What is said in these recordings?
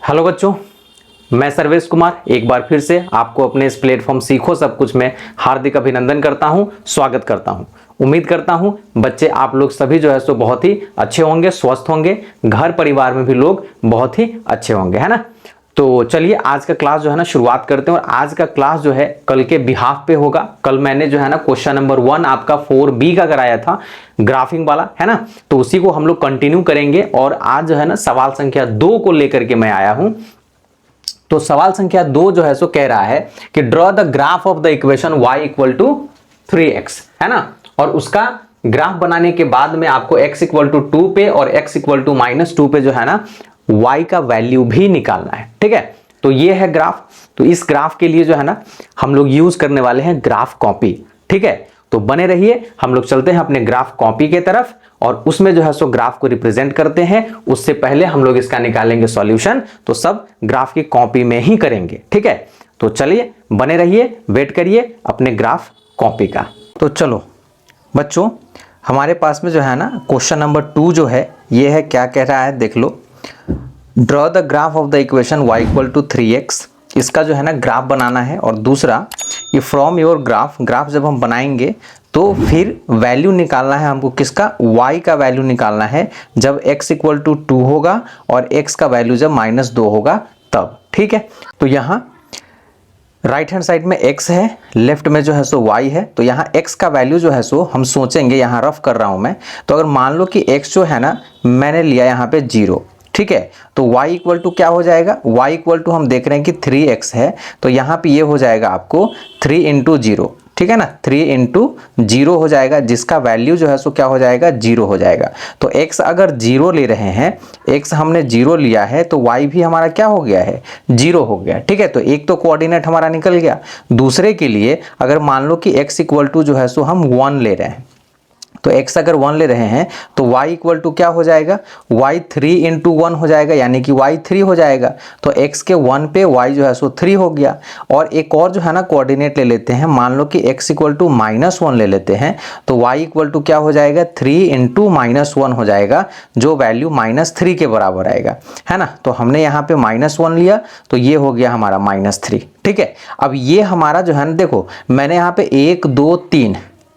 Hello बच्चों, मैं सर्वेश कुमार एक बार फिर से आपको अपने इस प्लेटफॉर्म सीखो सब कुछ में हार्दिक अभिनंदन करता हूं, स्वागत करता हूं। उम्मीद करता हूं बच्चे आप लोग सभी जो है सो बहुत ही अच्छे होंगे, स्वस्थ होंगे, घर परिवार में भी लोग बहुत ही अच्छे होंगे, है ना। तो चलिए आज का क्लास जो है ना शुरुआत करते हैं। और आज का क्लास जो है कल के बिहाफ पे होगा। कल मैंने जो है ना क्वेश्चन नंबर 1 आपका 4B का कराया था, ग्राफिंग वाला, है ना। तो उसी को हम लोग कंटिन्यू करेंगे और आज जो है ना सवाल संख्या 2 को लेकर के मैं आया हूं। तो सवाल संख्या 2 जो है सो कह रहा है कि draw the graph of the equation y equal to 3x, है ना। और उसका ग्राफ बनाने के बाद में आपको x इक्वल टू 2 पे और x इक्वल टू -2 पे जो है ना y का वैल्यू भी निकालना है, ठीक है। तो ये है ग्राफ। तो इस ग्राफ के लिए जो है ना हम लोग यूज करने वाले हैं ग्राफ कॉपी, ठीक है। तो बने रहिए, हम लोग चलते हैं अपने ग्राफ कॉपी के तरफ और उसमें जो है सो ग्राफ को रिप्रेजेंट करते हैं। उससे पहले हम लोग इसका निकालेंगे सॉल्यूशन, तो सब ग्राफ की कॉपी में ही करेंगे, ठीक है। तो चलिए बने रहिए, वेट करिए अपने ग्राफ कॉपी का। तो चलो बच्चों, हमारे पास में जो है ना क्वेश्चन नंबर 2 जो है ये है, क्या कह रहा है देख लो। Draw the graph of the equation y equal to 3x। इसका जो है ना ग्राफ बनाना है। और दूसरा ये फ्रॉम योर ग्राफ जब हम बनाएंगे तो फिर वैल्यू निकालना है हमको, किसका, y का वैल्यू निकालना है जब x इक्वल टू 2 होगा और x का वैल्यू जब -2 होगा तब, ठीक है। तो यहाँ राइट हैंड साइड में x है, लेफ्ट में जो है सो y है। तो यहाँ x का वैल्यू जो है सो हम सोचेंगे, यहाँ रफ कर रहा हूँ मैं। तो अगर मान लो कि x जो है ना मैंने लिया यहाँ पे 0, ठीक है। तो y इक्वल टू क्या हो जाएगा, y इक्वल टू हम देख रहे हैं कि 3x है। तो यहाँ पे ये हो जाएगा आपको 3 इंटू 0, ठीक है ना। 3 इंटू 0 हो जाएगा, जिसका वैल्यू जो है सो क्या हो जाएगा, 0 हो जाएगा। तो x अगर 0 ले रहे हैं, x हमने 0 लिया है तो y भी हमारा क्या हो गया है, 0 हो गया, ठीक है। तो एक तो कोऑर्डिनेट हमारा निकल गया। दूसरे के लिए अगर मान लो कि x इक्वल टू जो है सो हम 1 ले रहे हैं, तो x अगर 1 ले रहे हैं तो y इक्वल टू क्या हो जाएगा, y 3 इंटू 1 हो जाएगा, यानी कि y 3 हो जाएगा। तो x के 1 पे y जो है सो 3 हो गया। और एक और जो है ना कोऑर्डिनेट ले लेते हैं, मान लो कि x इक्वल टू -1 ले लेते हैं, तो y इक्वल टू क्या हो जाएगा, 3 इंटू -1 हो जाएगा, जो वैल्यू -3 के बराबर आएगा, है ना। तो हमने यहाँ पे -1 लिया तो ये हो गया हमारा -3, ठीक है। अब ये हमारा जो है ना देखो, मैंने यहाँ पे 1 2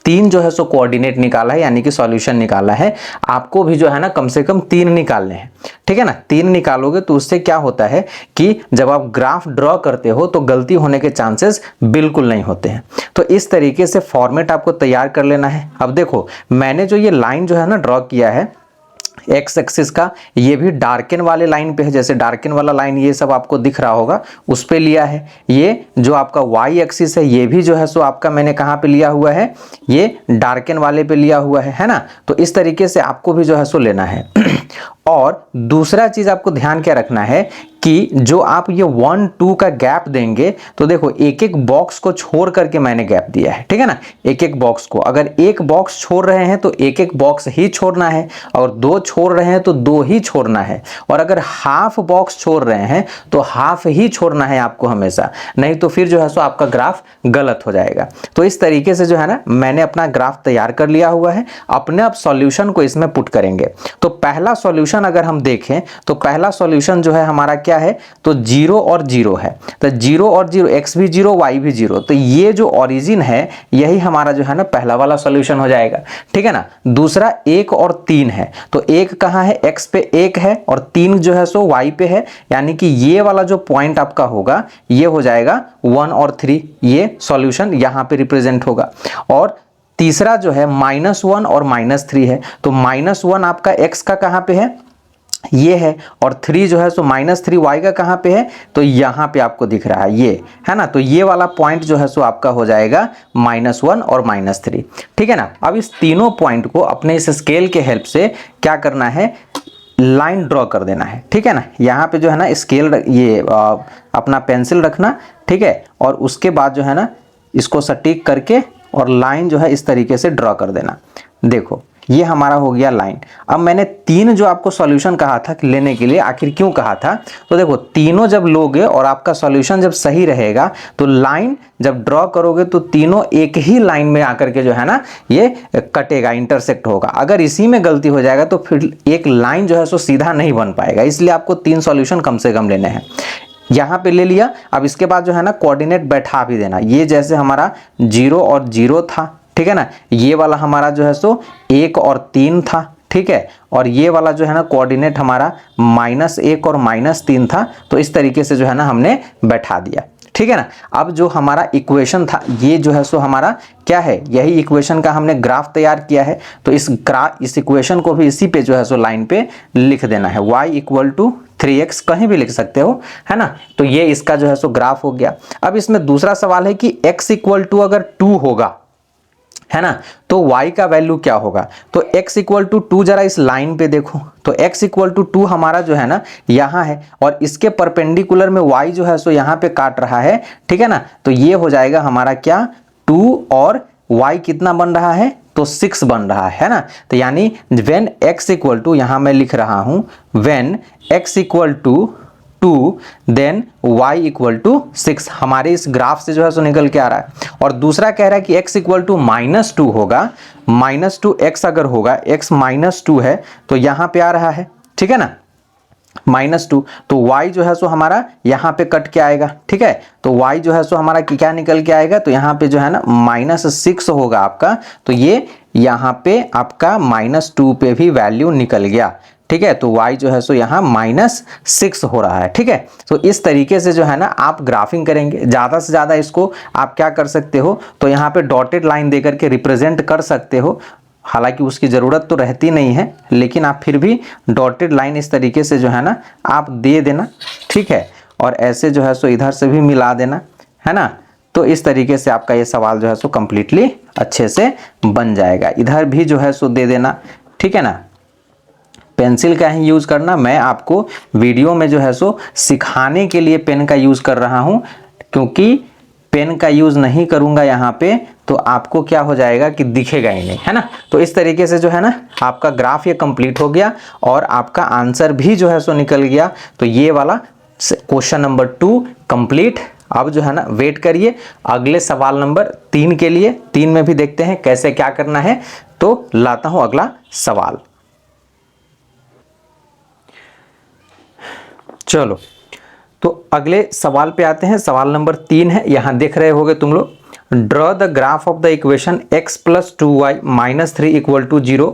3 जो है सो कोऑर्डिनेट निकाला है, यानी कि सॉल्यूशन निकाला है। आपको भी जो है ना कम से कम 3 निकालने हैं, ठीक है ना। 3 निकालोगे तो उससे क्या होता है कि जब आप ग्राफ ड्रॉ करते हो तो गलती होने के चांसेस बिल्कुल नहीं होते हैं। तो इस तरीके से फॉर्मेट आपको तैयार कर लेना है। अब देखो मैंने जो ये लाइन जो है ना ड्रॉ किया है एक्स एक्सिस का, ये भी डार्कन वाले लाइन पे है। जैसे डार्कन वाला लाइन ये सब आपको दिख रहा होगा, उस पे लिया है। ये जो आपका वाई एक्सिस है ये भी जो है सो आपका मैंने कहाँ पे लिया हुआ है, ये डार्कन वाले पे लिया हुआ है ना। तो इस तरीके से आपको भी जो है सो लेना है। और दूसरा चीज आपको ध्यान क्या रखना है कि जो आप ये 1 2 का गैप देंगे, तो देखो एक एक बॉक्स को छोड़ करके मैंने गैप दिया है, ठीक है ना। एक एक बॉक्स को, अगर एक बॉक्स छोड़ रहे हैं तो एक एक बॉक्स ही छोड़ना है, और 2 छोड़ रहे हैं तो 2 ही छोड़ना है, और अगर हाफ बॉक्स छोड़ रहे हैं तो हाफ ही छोड़ना है आपको हमेशा, नहीं तो फिर जो है सो आपका ग्राफ गलत हो जाएगा। तो इस तरीके से जो है ना मैंने अपना ग्राफ तैयार कर लिया हुआ है। अपने आप सॉल्यूशन को इसमें पुट करेंगे। तो पहला सॉल्यूशन अगर हम देखें तो पहला सॉल्यूशन जो है हमारा क्या है, तो 0 और 0 है। तो 0 और 0, x भी 0 y भी 0, तो ये जो ओरिजिन है यही हमारा जो है ना पहला वाला सॉल्यूशन हो जाएगा, ठीक है ना। दूसरा 1 और 3 है, तो 1 कहाँ है, x पे 1 है, और 3 जो है सो y पे है, यानी कि ये वाला जो पॉइंट आपका होगा ये हो जाएगा 1 और 3, ये सॉल्यूशन यहां पे रिप्रेजेंट होगा। और तीसरा जो है -1 और -3 है, तो -1 आपका x का कहां पे है, ये है, और 3 जो है सो -3 y का कहां पे है, तो यहां पे आपको दिख रहा है ये, है ना। तो ये वाला पॉइंट जो है सो आपका हो जाएगा -1 और -3, ठीक है ना। अब इस तीनों पॉइंट को अपने इस स्केल के हेल्प से क्या करना है, लाइन ड्रॉ कर देना है, ठीक है ना। यहाँ पे जो है ना स्केल ये अपना पेंसिल रखना, ठीक है। और उसके बाद जो है ना इसको सटीक करके और लाइन जो है इस तरीके से ड्रॉ कर देना। देखो ये हमारा हो गया लाइन। अब मैंने 3 जो आपको सॉल्यूशन कहा था कि लेने के लिए, आखिर क्यों कहा था, तो देखो तीनों जब लोगे और आपका सॉल्यूशन जब सही रहेगा तो लाइन जब ड्रॉ करोगे तो तीनों एक ही लाइन में आकर के जो है ना ये कटेगा, इंटरसेक्ट होगा। अगर इसी में गलती हो जाएगा तो फिर एक लाइन जो है सो सीधा नहीं बन पाएगा, इसलिए आपको 3 सॉल्यूशन कम से कम लेने हैं। यहां पे ले लिया। अब इसके बाद जो है ना कोऑर्डिनेट बैठा भी देना। ये जैसे हमारा 0 और 0 था, ठीक है ना, ये वाला हमारा जो है सो 1 और 3 था, ठीक है, और ये वाला जो है ना कोऑर्डिनेट हमारा -1 और -3 था। तो इस तरीके से जो है ना हमने बैठा दिया, ठीक है ना। अब जो हमारा इक्वेशन था ये जो है सो हमारा क्या है, यही इक्वेशन का हमने ग्राफ तैयार किया है। तो इस इक्वेशन को भी इसी पे जो है सो लाइन पे लिख देना है। y = 3x कहीं भी लिख सकते हो, है ना। तो ये इसका जो है सो ग्राफ हो गया। अब इसमें दूसरा सवाल है कि x = अगर 2 होगा, है ना, तो y का वैल्यू क्या होगा। तो x = 2 जरा इस लाइन पे देखो, तो x = 2 हमारा जो है ना यहाँ है और इसके परपेंडिकुलर में y जो है सो यहाँ पे काट रहा है, ठीक है ना। तो ये हो जाएगा हमारा क्या 2 और y कितना बन रहा है, तो 6 बन रहा है ना। तो यानी when x = यहाँ मैं लिख रहा हूँ when x = 2 देन y = 6 हमारे इस ग्राफ से जो है सो निकल के आ रहा है। और दूसरा कह रहा है कि x = -2 होगा, -2x अगर होगा, x -2 है तो यहाँ पे आ रहा है, ठीक है ना, -2, तो y जो है सो हमारा यहाँ पे कट के आएगा, ठीक है। तो y जो है सो हमारा क्या निकल के आएगा, तो यहाँ पे जो है ना -6 होगा आपका। तो ये यहाँ पे आपका -2 पे भी वैल्यू निकल गया, ठीक है। तो y जो है सो यहाँ -6 हो रहा है, ठीक है। तो इस तरीके से जो है ना आप ग्राफिंग करेंगे। ज़्यादा से ज़्यादा इसको आप क्या कर सकते हो, तो यहाँ पे डॉटेड लाइन देकर के रिप्रेजेंट कर सकते हो। हालांकि उसकी ज़रूरत तो रहती नहीं है, लेकिन आप फिर भी डॉटेड लाइन इस तरीके से जो है ना आप दे देना, ठीक है। और ऐसे जो है सो इधर से भी मिला देना, है ना। तो इस तरीके से आपका ये सवाल जो है सो कंप्लीटली अच्छे से बन जाएगा। इधर भी जो है सो दे देना, ठीक है ना। पेंसिल का ही यूज़ करना, मैं आपको वीडियो में जो है सो सिखाने के लिए पेन का यूज़ कर रहा हूँ, क्योंकि पेन का यूज़ नहीं करूँगा यहाँ पे तो आपको क्या हो जाएगा कि दिखेगा ही नहीं, है ना। तो इस तरीके से जो है ना आपका ग्राफ ये कंप्लीट हो गया और आपका आंसर भी जो है सो निकल गया। तो ये वाला क्वेश्चन नंबर 2 कंप्लीट। अब जो है ना वेट करिए अगले सवाल नंबर 3 के लिए। 3 में भी देखते हैं कैसे क्या करना है। तो लाता हूँ अगला सवाल। चलो तो अगले सवाल पे आते हैं। सवाल नंबर 3 है, यहां देख रहे होगे तुम लोग, draw the graph of the equation x + 2y - 3 = 0।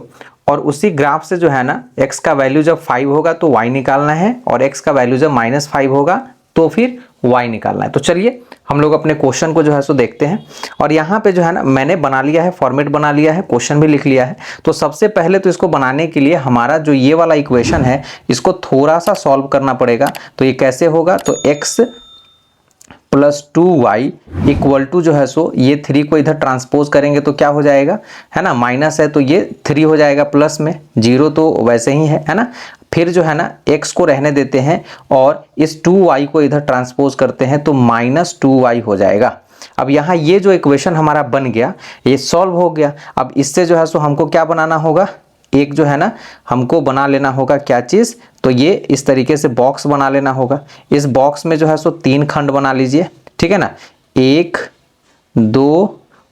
और उसी ग्राफ से जो है ना x का वैल्यू जब 5 होगा तो y निकालना है, और x का वैल्यू जब -5 होगा तो फिर y निकालना है। तो चलिए हम लोग अपने क्वेश्चन को जो है सो देखते हैं। और यहाँ पे जो है ना मैंने बना लिया है, फॉर्मेट बना लिया है, क्वेश्चन भी लिख लिया है। तो सबसे पहले तो इसको बनाने के लिए हमारा जो ये वाला इक्वेशन है इसको थोड़ा सा सॉल्व करना पड़ेगा। तो ये कैसे होगा, तो x + 2y = जो है सो ये 3 को इधर ट्रांसपोज करेंगे तो क्या हो जाएगा, है ना, माइनस है तो ये 3 हो जाएगा प्लस में, 0 तो वैसे ही है ना। फिर जो है ना x को रहने देते हैं और इस 2y को इधर ट्रांसपोज करते हैं तो -2y हो जाएगा। अब यहाँ ये जो इक्वेशन हमारा बन गया ये सॉल्व हो गया। अब इससे जो है सो हमको क्या बनाना होगा, एक जो है ना हमको बना लेना होगा क्या चीज़, तो ये इस तरीके से बॉक्स बना लेना होगा। इस बॉक्स में जो है सो 3 खंड बना लीजिए, ठीक है ना, 1 2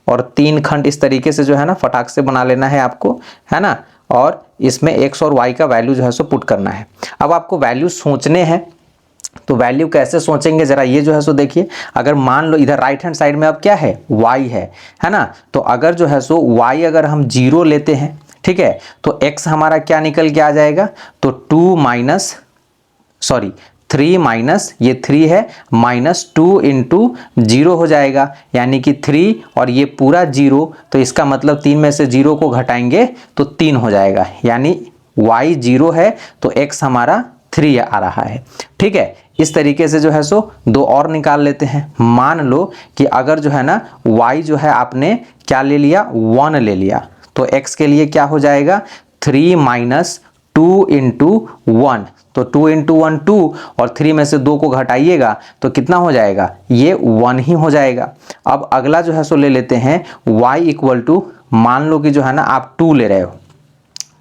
और 3 खंड इस तरीके से जो है ना फटाक से बना लेना है आपको, है ना। और इसमें x और y का वैल्यू जो है सो पुट करना है। अब आपको वैल्यू सोचने हैं, तो वैल्यू कैसे सोचेंगे जरा ये जो है सो देखिए। अगर मान लो इधर राइट हैंड साइड में अब क्या है, y है ना। तो अगर जो है सो y अगर हम 0 लेते हैं, ठीक है, तो x हमारा क्या निकल के आ जाएगा, तो 3 माइनस ये 3 है, -2 × 0 हो जाएगा, यानी कि 3 और ये पूरा 0। तो इसका मतलब 3 में से 0 को घटाएंगे तो 3 हो जाएगा, यानी y 0 है तो x हमारा 3 आ रहा है, ठीक है। इस तरीके से जो है सो 2 और निकाल लेते हैं। मान लो कि अगर जो है ना y जो है आपने क्या ले लिया, 1 ले लिया, तो x के लिए क्या हो जाएगा, 3 - 2 × 1। तो 2 × 1 2 और 3 में से 2 को घटाइएगा तो कितना हो जाएगा, ये 1 ही हो जाएगा। अब अगला जो है सो ले लेते हैं y = मान लो कि जो है ना आप 2 ले रहे हो,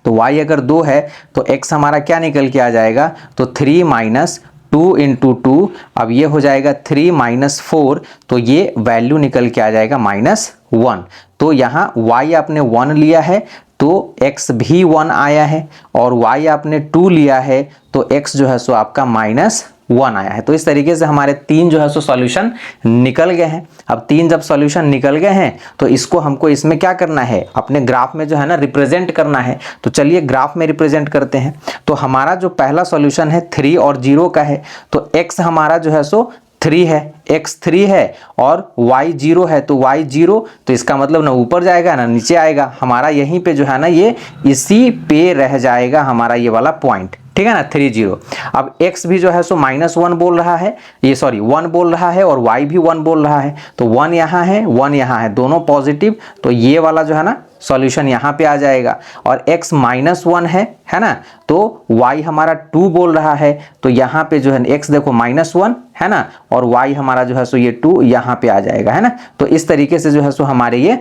तो y अगर 2 है तो x हमारा क्या निकल के आ जाएगा, तो 3 माइनस 2 इंटू 2, अब ये हो जाएगा 3 माइनस 4, तो ये वैल्यू निकल के आ जाएगा -1। तो यहाँ y आपने 1 लिया है तो x भी 1 आया है, और y आपने 2 लिया है तो x जो है सो आपका -1 आया है। तो इस तरीके से हमारे 3 जो है सो सॉल्यूशन निकल गए हैं। अब 3 जब सॉल्यूशन निकल गए हैं तो इसको हमको इसमें क्या करना है, अपने ग्राफ में जो है ना रिप्रेजेंट करना है। तो चलिए ग्राफ में रिप्रेजेंट करते हैं। तो हमारा जो पहला सॉल्यूशन है 3 और 0 का है, तो x हमारा जो है सो 3 है, x 3 है और y 0 है, तो y 0, तो इसका मतलब ना ऊपर जाएगा ना नीचे आएगा, हमारा यहीं पे जो है ना ये इसी पे रह जाएगा हमारा ये वाला पॉइंट, ठीक है ना 3 0। अब x भी जो है सो -1 बोल रहा है, ये सॉरी 1 बोल रहा है, और y भी 1 बोल रहा है, तो 1 यहाँ है 1 यहाँ है, दोनों पॉजिटिव, तो ये वाला जो है ना सॉल्यूशन यहाँ पे आ जाएगा। और x -1 है ना, तो y हमारा 2 बोल रहा है, तो यहाँ पे जो है x देखो -1 है ना, और y हमारा जो है सो ये 2 यहाँ पे आ जाएगा, है ना। तो इस तरीके से जो है सो हमारे ये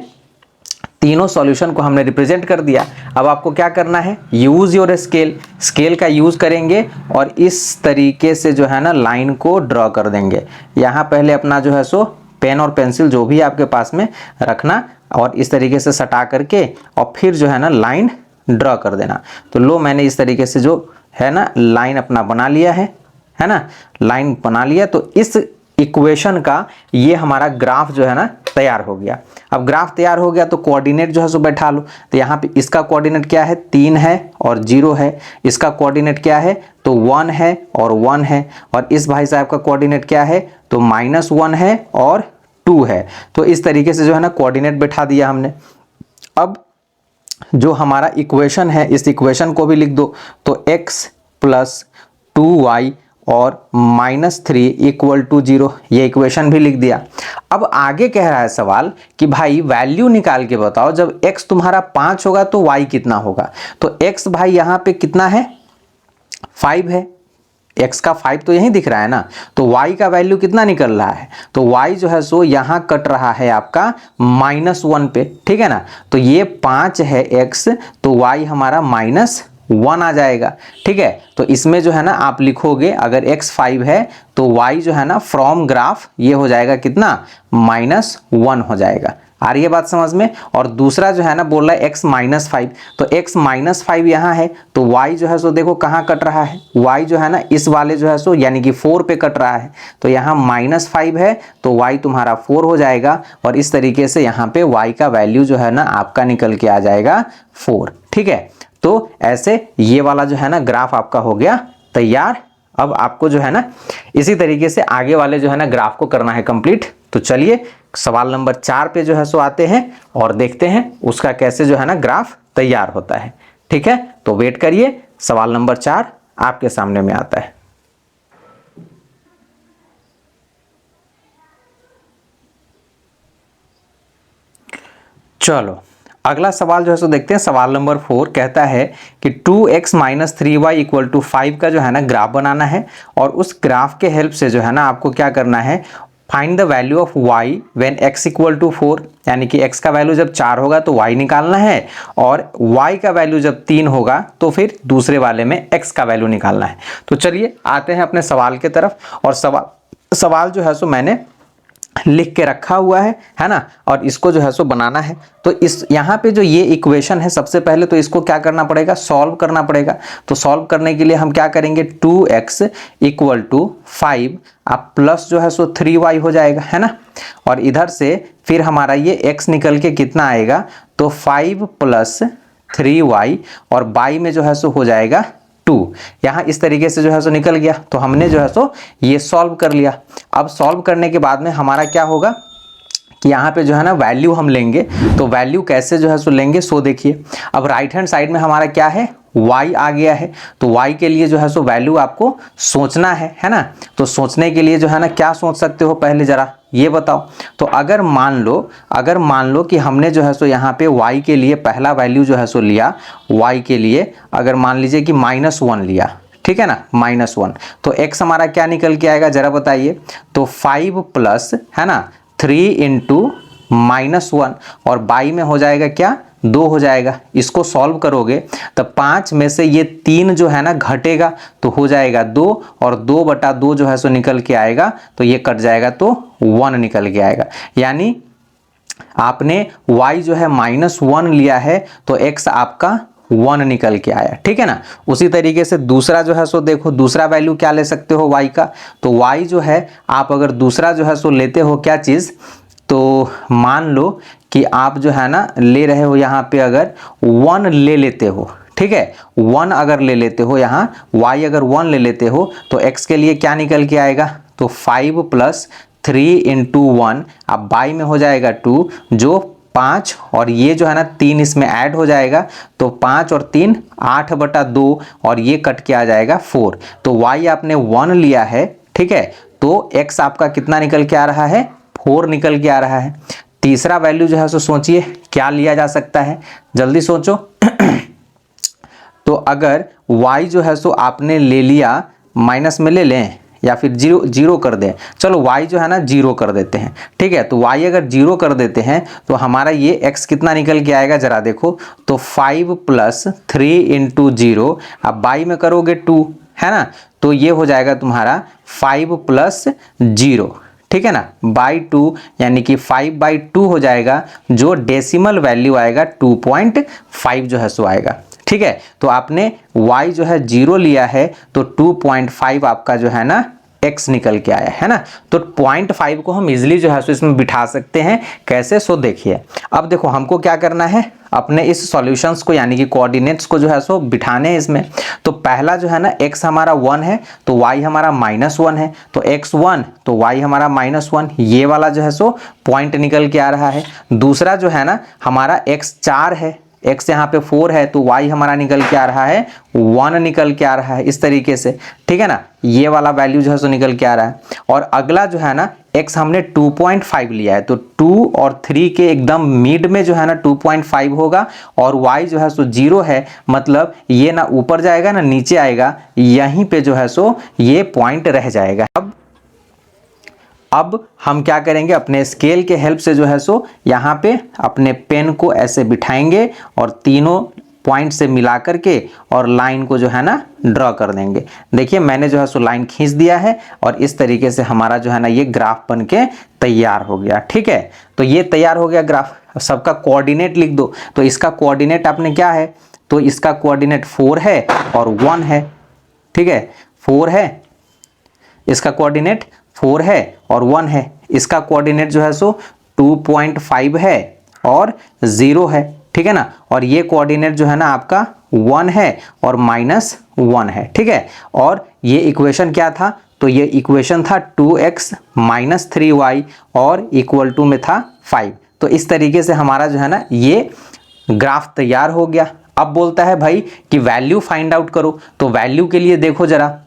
तीनों सॉल्यूशन को हमने रिप्रेजेंट कर दिया। अब आपको क्या करना है, यूज योर स्केल, स्केल का यूज करेंगे और इस तरीके से जो है ना लाइन को ड्रॉ कर देंगे। यहाँ पहले अपना जो है सो पेन और पेंसिल जो भी आपके पास में रखना, और इस तरीके से सटा करके और फिर जो है ना लाइन ड्रॉ कर देना। तो लो मैंने इस तरीके से जो है ना लाइन अपना बना लिया है ना, लाइन बना लिया। तो इस इक्वेशन का ये हमारा ग्राफ जो है ना तैयार हो गया। अब ग्राफ तैयार हो गया तो कोऑर्डिनेट जो है सो बैठा लो। तो यहाँ पे इसका कोऑर्डिनेट क्या है, 3 है और 0 है। इसका कोऑर्डिनेट क्या है, तो 1 है और 1 है। और इस भाई साहब का कोऑर्डिनेट क्या है, तो -1 है और 2 है। तो इस तरीके से जो है ना कोऑर्डिनेट बैठा दिया हमने। अब जो हमारा इक्वेशन है इस इक्वेशन को भी लिख दो। तो x + 2y और -3 = 0, ये इक्वेशन भी लिख दिया। अब आगे कह रहा है सवाल कि भाई वैल्यू निकाल के बताओ, जब x तुम्हारा 5 होगा तो y कितना होगा। तो x भाई यहाँ पे कितना है, 5 है, x का 5 तो यहीं दिख रहा है ना, तो y का वैल्यू कितना निकल रहा है, तो y जो है सो यहाँ कट रहा है आपका -1 पे, ठीक है ना। तो ये 5 है x, तो y हमारा -1 आ जाएगा, ठीक है। तो इसमें जो है ना आप लिखोगे, अगर x 5 है तो y जो है ना फ्रॉम ग्राफ ये हो जाएगा कितना, -1 हो जाएगा। आ रही है बात समझ में। और दूसरा जो है ना बोल रहा है x -5, तो x -5 यहाँ है, तो y जो है सो देखो कहाँ कट रहा है, y जो है ना इस वाले जो है सो यानी कि 4 पे कट रहा है। तो यहाँ -5 है तो y तुम्हारा 4 हो जाएगा, और इस तरीके से यहाँ पे y का वैल्यू जो है ना आपका निकल के आ जाएगा 4, ठीक है। तो ऐसे ये वाला जो है ना ग्राफ आपका हो गया तैयार। अब आपको जो है ना इसी तरीके से आगे वाले जो है ना ग्राफ को करना है कंप्लीट। तो चलिए सवाल नंबर 4 पे जो है सो आते हैं और देखते हैं उसका कैसे जो है ना ग्राफ तैयार होता है, ठीक है। तो वेट करिए, सवाल नंबर 4 आपके सामने में आता है। चलो अगला सवाल जो है सो देखते हैं। सवाल नंबर 4 कहता है कि 2x - 3y = 5 का जो है ना ग्राफ बनाना है, और उस ग्राफ के हेल्प से जो है ना आपको क्या करना है, find the value of y when x = 4, यानी कि x का वैल्यू जब 4 होगा तो y निकालना है, और y का वैल्यू जब 3 होगा तो फिर दूसरे वाले में x का वैल्यू निकालना है। तो चलिए आते हैं अपने सवाल के तरफ, और सवाल जो है सो मैंने लिख के रखा हुआ है ना, और इसको जो है सो बनाना है। तो इस यहाँ पे जो ये इक्वेशन है, सबसे पहले तो इसको क्या करना पड़ेगा, सॉल्व करना पड़ेगा। तो सॉल्व करने के लिए हम क्या करेंगे, 2x = 5 अब प्लस जो है सो 3y हो जाएगा, है ना। और इधर से फिर हमारा ये x निकल के कितना आएगा, तो 5 + 3y और y में जो है सो हो जाएगा 2। यहाँ इस तरीके से जो है सो निकल गया। तो हमने जो है सो ये सॉल्व कर लिया। अब सॉल्व करने के बाद में हमारा क्या होगा कि यहाँ पे जो है ना वैल्यू हम लेंगे। तो वैल्यू कैसे जो है सो लेंगे, सो देखिए। अब राइट हैंड साइड में हमारा क्या है, y आ गया है। तो y के लिए जो है सो वैल्यू आपको सोचना है ना। तो सोचने के लिए जो है ना क्या सोच सकते हो, पहले जरा ये बताओ। तो अगर मान लो कि हमने जो है सो यहाँ पे y के लिए पहला वैल्यू जो है सो लिया, y के लिए अगर मान लीजिए कि -1 लिया, ठीक है ना, -1, तो x हमारा क्या निकल के आएगा जरा बताइए। तो 5 प्लस है ना 3 × -1 और बाई में हो जाएगा क्या 2 हो जाएगा। इसको सॉल्व करोगे तो 5 में से ये 3 जो है ना घटेगा तो हो जाएगा 2 और 2/2 जो है सो निकल के आएगा तो ये कट जाएगा तो 1 निकल के आएगा। यानी आपने y जो है -1 लिया है तो x आपका 1 निकल के आया, ठीक है ना। उसी तरीके से दूसरा जो है सो देखो, दूसरा वैल्यू क्या ले सकते हो y का, तो y जो है आप अगर दूसरा जो है सो लेते हो क्या चीज़, तो मान लो कि आप जो है ना ले रहे हो यहाँ पे अगर 1 ले लेते हो, ठीक है, 1 अगर ले लेते हो यहाँ y अगर 1 ले लेते हो तो x के लिए क्या निकल के आएगा, तो 5 + 3 × 1 अब बाई में हो जाएगा 2 जो 5 और ये जो है ना 3 इसमें ऐड हो जाएगा तो 5 और 3 8/2 और ये कट के आ जाएगा 4। तो y आपने 1 लिया है, ठीक है, तो x आपका कितना निकल के आ रहा है 4 निकल के आ रहा है। तीसरा वैल्यू जो है सो सोचिए क्या लिया जा सकता है, जल्दी सोचो। तो अगर y जो है सो आपने ले लिया, माइनस में ले लें या फिर जीरो कर दें, चलो y जो है ना 0 कर देते हैं, ठीक है। तो y अगर 0 कर देते हैं तो हमारा ये x कितना निकल के आएगा जरा देखो, तो 5 + 3 × 0 अब बाई में करोगे 2 है ना, तो ये हो जाएगा तुम्हारा 5 + 0, ठीक है ना, बाई 2 यानी कि 5/2 हो जाएगा जो डेसिमल वैल्यू आएगा 2.5 जो है सो आएगा, ठीक है। तो आपने y जो है 0 लिया है तो 2.5 आपका जो है ना x निकल के आया है ना। तो 0.5 को हम इजीली जो है सो इसमें बिठा सकते हैं, कैसे, सो देखिए। अब देखो हमको क्या करना है, अपने इस सॉल्यूशंस को यानी कि कोऑर्डिनेट्स को जो है सो बिठाने हैं इसमें। तो पहला जो है ना x हमारा 1 है तो y हमारा -1 है, तो x 1 तो y हमारा -1, ये वाला जो है सो पॉइंट निकल के आ रहा है। दूसरा जो है ना हमारा x 4 है, x यहाँ पे 4 है तो y हमारा निकल के आ रहा है 1 निकल के आ रहा है, इस तरीके से, ठीक है ना, ये वाला वैल्यू जो है सो निकल के आ रहा है। और अगला जो है ना x हमने 2.5 लिया है तो 2 और 3 के एकदम मिड में जो है ना 2.5 होगा और y जो है सो 0 है, मतलब ये ना ऊपर जाएगा ना नीचे आएगा, यहीं पे जो है सो ये पॉइंट रह जाएगा। अब हम क्या करेंगे, अपने स्केल के हेल्प से जो है सो यहाँ पे अपने पेन को ऐसे बिठाएंगे और तीनों पॉइंट से मिला करके और लाइन को जो है ना ड्रॉ कर देंगे। देखिए मैंने जो है सो लाइन खींच दिया है और इस तरीके से हमारा जो है ना ये ग्राफ बन के तैयार हो गया, ठीक है। तो ये तैयार हो गया ग्राफ। सबका कोऑर्डिनेट लिख दो। तो इसका कोऑर्डिनेट आपने क्या है, तो इसका कोऑर्डिनेट 4 है और 1 है, ठीक है, 4 है, इसका कोऑर्डिनेट 4 है और 1 है। इसका कोऑर्डिनेट जो है सो 2.5 है और 0 है, ठीक है ना। और ये कोऑर्डिनेट जो है ना आपका 1 है और -1 है, ठीक है। और ये इक्वेशन क्या था, तो ये इक्वेशन था 2x - 3y और इक्वल टू में था 5। तो इस तरीके से हमारा जो है ना ये ग्राफ तैयार हो गया। अब बोलता है भाई कि वैल्यू फाइंड आउट करो। तो वैल्यू के लिए देखो जरा,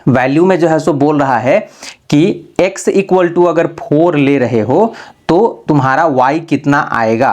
वैल्यू में जो है सो बोल रहा है कि x इक्वल टू अगर 4 ले रहे हो तो तुम्हारा y कितना आएगा।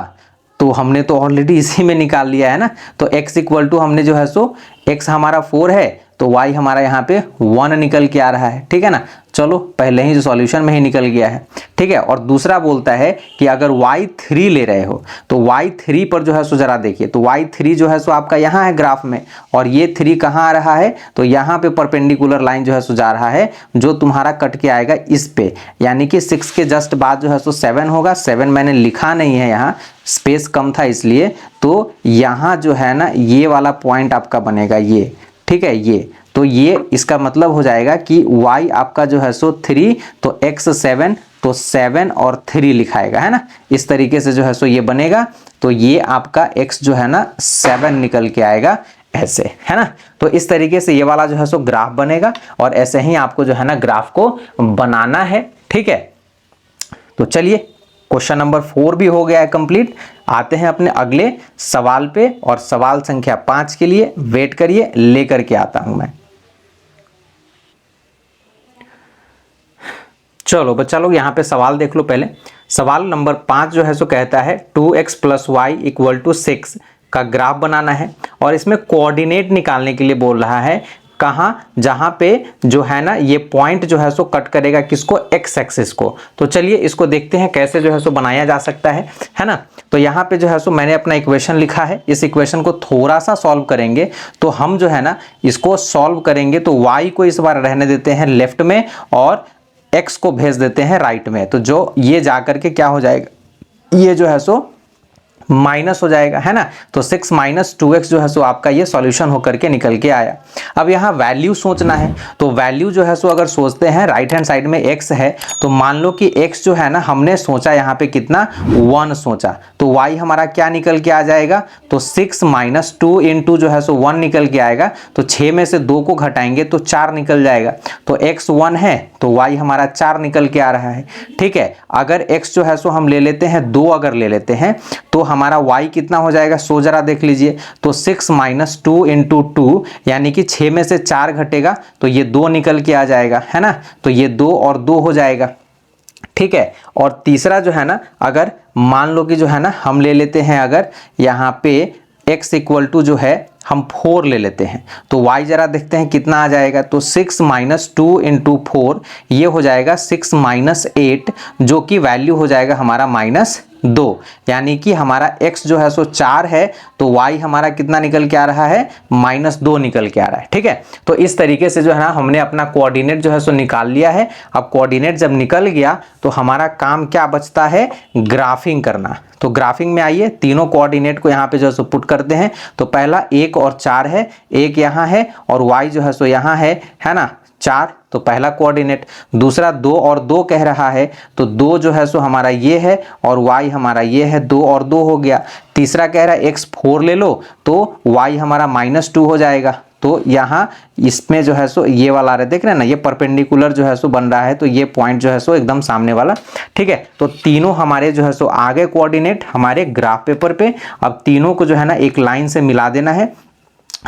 तो हमने तो ऑलरेडी इसी में निकाल लिया है ना। तो x इक्वल टू हमने जो है सो x हमारा 4 है तो y हमारा यहाँ पे 1 निकल के आ रहा है, ठीक है ना। चलो पहले ही जो सॉल्यूशन में ही निकल गया है, ठीक है। और दूसरा बोलता है कि अगर y3 ले रहे हो तो y3 पर जो है सो जरा देखिए। तो y3 जो है सो आपका यहाँ है ग्राफ में और ये 3 कहाँ आ रहा है, तो यहाँ पे परपेंडिकुलर लाइन जो है सो जा रहा है जो तुम्हारा कट के आएगा इस पे, यानी कि 6 के जस्ट बाद जो है सो 7 होगा। 7 मैंने लिखा नहीं है, यहाँ स्पेस कम था इसलिए। तो यहाँ जो है ना ये वाला पॉइंट आपका बनेगा ये, ठीक है, ये। तो ये इसका मतलब हो जाएगा कि y आपका जो है सो 3 तो x 7 तो 7 और 3 लिखाएगा, है ना। इस तरीके से जो है सो ये बनेगा। तो ये आपका x जो है ना 7 निकल के आएगा ऐसे, है ना। तो इस तरीके से ये वाला जो है सो ग्राफ बनेगा और ऐसे ही आपको जो है ना ग्राफ को बनाना है, ठीक है। तो चलिए क्वेश्चन नंबर 4 भी हो गया है कंप्लीट। आते हैं अपने अगले सवाल पे और सवाल संख्या 5 के लिए वेट करिए, लेकर के आता हूं मैं। चलो बच्चा लोग यहाँ पे सवाल देख लो पहले। सवाल नंबर 5 जो है सो कहता है 2x + y = 6 का ग्राफ बनाना है और इसमें कोऑर्डिनेट निकालने के लिए बोल रहा है कहाँ, जहाँ पे जो है ना ये पॉइंट जो है सो कट करेगा किसको, एक्स एक्सिस को। तो चलिए इसको देखते हैं कैसे जो है सो बनाया जा सकता है ना। तो यहाँ पे जो है सो मैंने अपना इक्वेशन लिखा है, इस इक्वेशन को थोड़ा सा सॉल्व करेंगे तो हम जो है ना इसको सॉल्व करेंगे तो y को इस बार रहने देते हैं लेफ्ट में और x को भेज देते हैं राइट में। तो जो ये जाकर के क्या हो जाएगा, ये जो है सो माइनस हो जाएगा, है ना। तो 6 माइनस 2x जो है सो आपका ये सॉल्यूशन होकर के निकल के आया। अब यहाँ वैल्यू सोचना है, तो वैल्यू जो है सो अगर सोचते हैं राइट हैंड साइड में x है तो मान लो कि x जो है ना हमने सोचा यहाँ पे कितना 1 सोचा, तो y हमारा क्या निकल के आ जाएगा, तो 6 माइनस 2 इंटू जो है सो 1 निकल के आएगा। तो 6 में से 2 को घटाएंगे तो 4 निकल जाएगा। तो x 1 है तो y हमारा 4 निकल के आ रहा है। ठीक है, अगर x जो है सो हम ले लेते हैं 2, अगर ले लेते हैं तो हमारा y कितना हो जाएगा, सो जरा देख लीजिए। तो 6 माइनस 2 इंटू 2 यानी कि 6 में से 4 घटेगा तो ये 2 निकल के आ जाएगा, है ना। तो ये 2 और 2 हो जाएगा। ठीक है, और तीसरा जो है ना, अगर मान लो कि जो है ना हम ले लेते हैं, अगर यहाँ पे x इक्वल टू जो है हम 4 ले लेते हैं तो y जरा देखते हैं कितना आ जाएगा। तो 6 माइनस 2 इंटू 4 ये हो जाएगा 6 माइनस 8 जो कि वैल्यू हो जाएगा हमारा -2, यानी कि हमारा x जो है सो 4 है तो y हमारा कितना निकल के आ रहा है, -2 निकल के आ रहा है। ठीक है, तो इस तरीके से जो है ना हमने अपना कोऑर्डिनेट जो है सो निकाल लिया है। अब कोऑर्डिनेट जब निकल गया तो हमारा काम क्या बचता है, ग्राफिंग करना। तो ग्राफिंग में आइए, तीनों कोऑर्डिनेट को यहाँ पे जो है सो पुट करते हैं। तो पहला 1 और 4 है, 1 यहाँ है और y जो है सो यहाँ है ना 4, तो पहला कोऑर्डिनेट। दूसरा 2 और 2 कह रहा है तो 2 जो है सो हमारा ये है और y हमारा ये है, 2 और 2 हो गया। तीसरा कह रहा है x 4 ले लो तो y हमारा -2 हो जाएगा। तो यहाँ इसमें जो है सो ये वाला आ रहा है, देख रहे हैं ना, ये परपेंडिकुलर जो है सो बन रहा है, तो ये पॉइंट जो है सो एकदम सामने वाला। ठीक है, तो तीनों हमारे जो है सो आ गए कोऑर्डिनेट हमारे ग्राफ पेपर पे। अब तीनों को जो है ना एक लाइन से मिला देना है।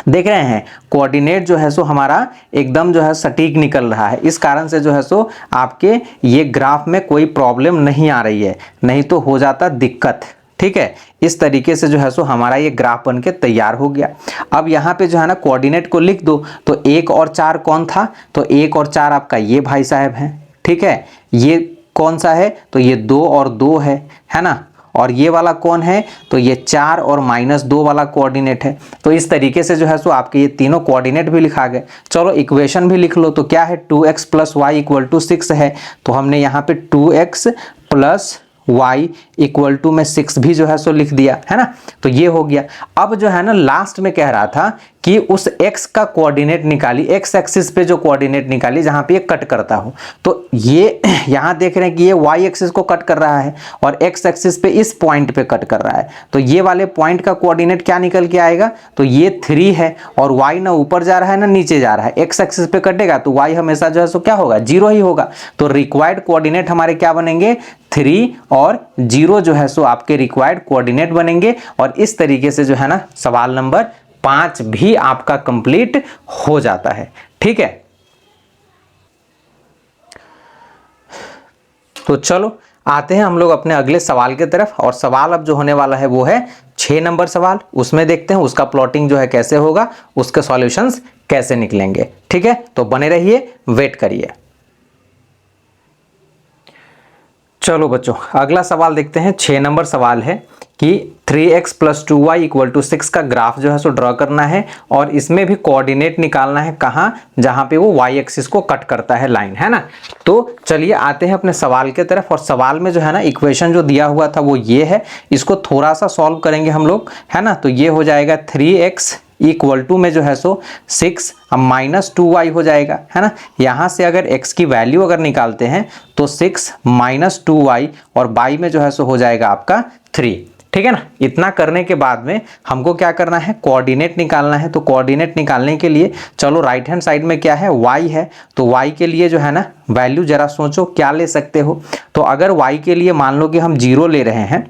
देख रहे हैं कोऑर्डिनेट जो है सो हमारा एकदम जो है सटीक निकल रहा है। इस कारण से जो है सो आपके ये ग्राफ में कोई प्रॉब्लम नहीं आ रही है, नहीं तो हो जाता दिक्कत। ठीक है, इस तरीके से जो है सो हमारा ये ग्राफ बन के तैयार हो गया। अब यहाँ पे जो है ना कोऑर्डिनेट को लिख दो। तो 1 और 4 कौन था, तो 1 और 4 आपका ये भाई साहब है। ठीक है, ये कौन सा है, तो ये 2 और 2 है ना। और ये वाला कौन है, तो ये 4 और -2 वाला कोऑर्डिनेट है। तो इस तरीके से जो है सो आपके ये तीनों कोऑर्डिनेट भी लिखा गए। चलो इक्वेशन भी लिख लो। तो क्या है, 2x plus Y equal to 6 है, तो हमने यहाँ पे 2x plus y equal to में 6 भी जो है सो लिख दिया, है ना। तो ये हो गया। अब जो है ना लास्ट में कह रहा था कि उस x का कोऑर्डिनेट निकाली, x एक्सिस पे जो कोऑर्डिनेट निकाली जहां पे ये कट करता हो। तो ये यहाँ देख रहे हैं कि ये y एक्सिस को कट कर रहा है और x एक्सिस पे इस पॉइंट पे कट कर रहा है। तो ये वाले पॉइंट का कोऑर्डिनेट क्या निकल के आएगा, तो ये 3 है और y ना ऊपर जा रहा है ना नीचे जा रहा है। x एक्सिस पे कटेगा तो y हमेशा जो है सो क्या होगा, 0 ही होगा। तो रिक्वायर्ड कोऑर्डिनेट हमारे क्या बनेंगे, 3 और 0 जो है सो आपके रिक्वायर्ड कोऑर्डिनेट बनेंगे। और इस तरीके से जो है ना सवाल नंबर 5 भी आपका कंप्लीट हो जाता है। ठीक है, तो चलो आते हैं हम लोग अपने अगले सवाल की तरफ। और सवाल अब जो होने वाला है वो है 6 नंबर सवाल। उसमें देखते हैं उसका प्लॉटिंग जो है कैसे होगा, उसके सॉल्यूशंस कैसे निकलेंगे। ठीक है, तो बने रहिए, वेट करिए। चलो बच्चों अगला सवाल देखते हैं। 6 नंबर सवाल है कि 3x plus 2y equal to 6 का ग्राफ जो है सो ड्रॉ करना है और इसमें भी कोऑर्डिनेट निकालना है, कहाँ, जहाँ पे वो y एक्सिस को कट करता है लाइन, है ना। तो चलिए आते हैं अपने सवाल के तरफ। और सवाल में जो है ना इक्वेशन जो दिया हुआ था वो ये है, इसको थोड़ा सा सॉल्व करेंगे हम लोग, है ना। तो ये हो जाएगा 3x इक्वल टू में जो है सो 6 अब -2y हो जाएगा, है ना। यहाँ से अगर x की वैल्यू अगर निकालते हैं तो 6 -2y और y में जो है सो हो जाएगा आपका 3। ठीक है ना। इतना करने के बाद में हमको क्या करना है, कोऑर्डिनेट निकालना है। तो कोऑर्डिनेट निकालने के लिए चलो राइट हैंड साइड में क्या है, y है। तो y के लिए जो है ना वैल्यू जरा सोचो क्या ले सकते हो। तो अगर y के लिए मान लो कि हम 0 ले रहे हैं,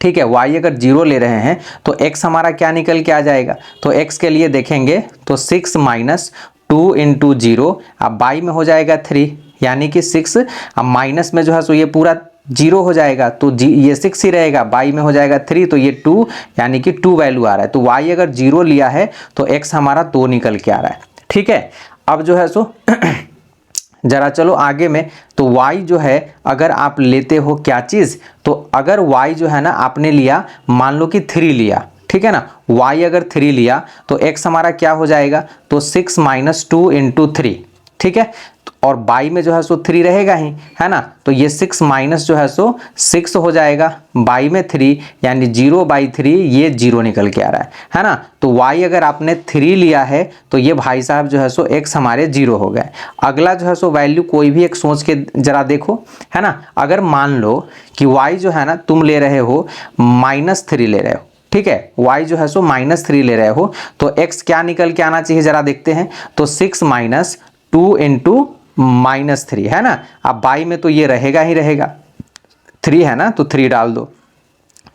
ठीक है, y अगर 0 ले रहे हैं तो x हमारा क्या निकल के आ जाएगा। तो x के लिए देखेंगे तो 6 माइनस 2 इंटू 0, अब y में हो जाएगा 3, यानी कि 6 अब माइनस में जो है सो ये पूरा 0 हो जाएगा तो ये 6 ही रहेगा, y में हो जाएगा 3 तो ये 2, यानी कि 2 वैल्यू आ रहा है। तो y अगर 0 लिया है तो x हमारा 2 निकल के आ रहा है। ठीक है, अब जो है सो जरा चलो आगे में, तो y जो है अगर आप लेते हो क्या चीज़, तो अगर y जो है ना आपने लिया, मान लो कि 3 लिया, ठीक है ना, y अगर 3 लिया तो x हमारा क्या हो जाएगा, तो 6 - 2 × 3, ठीक है, और बाई में जो है सो 3 रहेगा ही, है ना, तो ये 6 माइनस जो है सो 6 हो जाएगा, बाई में 3 यानी 0/3, ये 0 निकल के आ रहा है ना। तो y अगर आपने 3 लिया है तो ये भाई साहब जो है सो x हमारे 0 हो गए। अगला जो है सो वैल्यू कोई भी एक सोच के जरा देखो, है ना, अगर मान लो कि y जो है ना तुम ले रहे हो -3 ले रहे हो, ठीक है, y जो है सो -3 ले रहे हो, तो x क्या निकल के आना चाहिए जरा देखते हैं, तो 6 - 2 × -3, है ना। अब बाई में तो ये रहेगा ही रहेगा, 3 है ना, तो 3 डाल दो,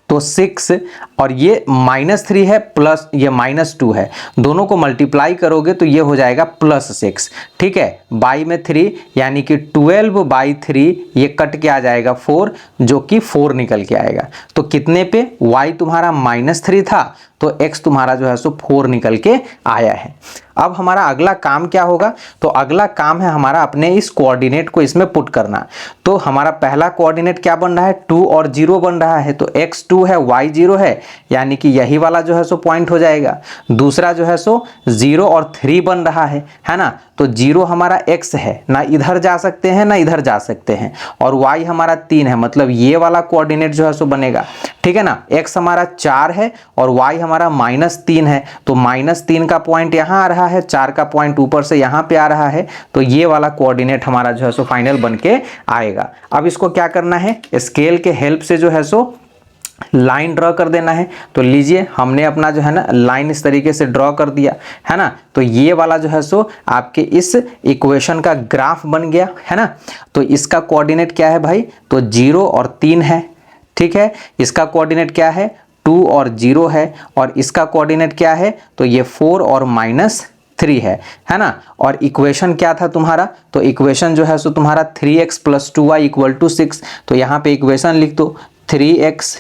तो 6 और ये -3 है प्लस ये -2 है, दोनों को मल्टीप्लाई करोगे तो ये हो जाएगा +6, ठीक है, बाई में 3 यानी कि 12/3, ये कट के आ जाएगा 4, जो कि 4 निकल के आएगा। तो कितने पे, y तुम्हारा -3 था तो x तुम्हारा जो है सो 4 निकल के आया है। अब हमारा अगला काम क्या होगा, तो अगला काम है हमारा अपने इस कोऑर्डिनेट को इसमें पुट करना। तो हमारा पहला कोऑर्डिनेट क्या बन रहा है, 2 और 0 बन रहा है, तो x 2 है y 0 है, यानी कि यही वाला जो है सो पॉइंट हो जाएगा। दूसरा जो है सो 0 और 3 बन रहा है ना, तो 0 हमारा x है, ना इधर जा सकते हैं ना इधर जा सकते हैं, और y हमारा 3 है, मतलब ये वाला कोऑर्डिनेट जो है सो बनेगा, ठीक है ना। x हमारा 4 है और y हमारा -3 है, तो -3 का पॉइंट यहाँ आ रहा है, 4 का पॉइंट ऊपर से यहाँ पे आ रहा है, तो ये वाला कोऑर्डिनेट हमारा जो है सो फाइनल बन के आएगा। अब इसको क्या करना है, स्केल के हेल्प से जो है सो लाइन ड्रॉ कर देना है। तो लीजिए हमने अपना जो है ना लाइन इस तरीके से ड्रॉ कर दिया, है ना, तो ये वाला जो है सो आपके इस इक्वेशन का ग्राफ बन गया, है ना। तो इसका कोऑर्डिनेट क्या है भाई, तो 0 और 3 है, ठीक है, इसका कोऑर्डिनेट क्या है, 2 और 0 है, और इसका कोऑर्डिनेट क्या है, तो ये 4 और -3 है ना। और इक्वेशन क्या था तुम्हारा, तो इक्वेशन जो है सो तुम्हारा 3x + 2y = 6, तो यहाँ पे इक्वेशन लिख दो, 3x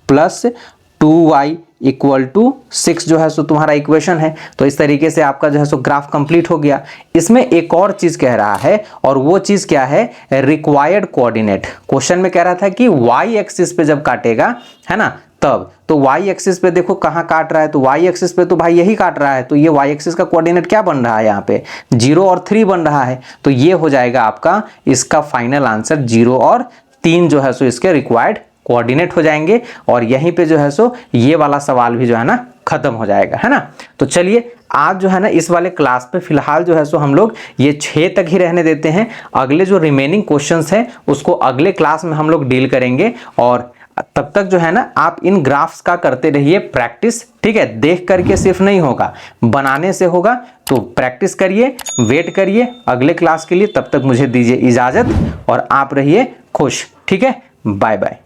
+ 2y = 6 जो है सो तुम्हारा इक्वेशन है। तो इस तरीके से आपका जो है सो ग्राफ कंप्लीट हो गया। इसमें एक और चीज कह रहा है, और वो चीज क्या है, रिक्वायर्ड कोऑर्डिनेट। क्वेश्चन में कह रहा था कि y एक्सिस पे जब काटेगा, है ना, तब तो y एक्सिस पे देखो कहाँ काट रहा है, तो y एक्सिस पे तो भाई यही काट रहा है, तो ये y एक्सिस का कोऑर्डिनेट क्या बन रहा है, यहाँ पे 0 और 3 बन रहा है, तो ये हो जाएगा आपका इसका फाइनल आंसर, 0 और 3 जो है सो इसके रिक्वायर्ड कोऑर्डिनेट हो जाएंगे, और यहीं पे जो है सो ये वाला सवाल भी जो है ना खत्म हो जाएगा, है ना। तो चलिए आज जो है ना इस वाले क्लास पे फिलहाल जो है सो हम लोग ये 6 तक ही रहने देते हैं। अगले जो रिमेनिंग क्वेश्चंस हैं उसको अगले क्लास में हम लोग डील करेंगे, और तब तक जो है ना आप इन ग्राफ्स का करते रहिए प्रैक्टिस, ठीक है, देख करके सिर्फ नहीं होगा, बनाने से होगा। तो प्रैक्टिस करिए, वेट करिए अगले क्लास के लिए। तब तक मुझे दीजिए इजाजत और आप रहिए खुश, ठीक है, बाय बाय।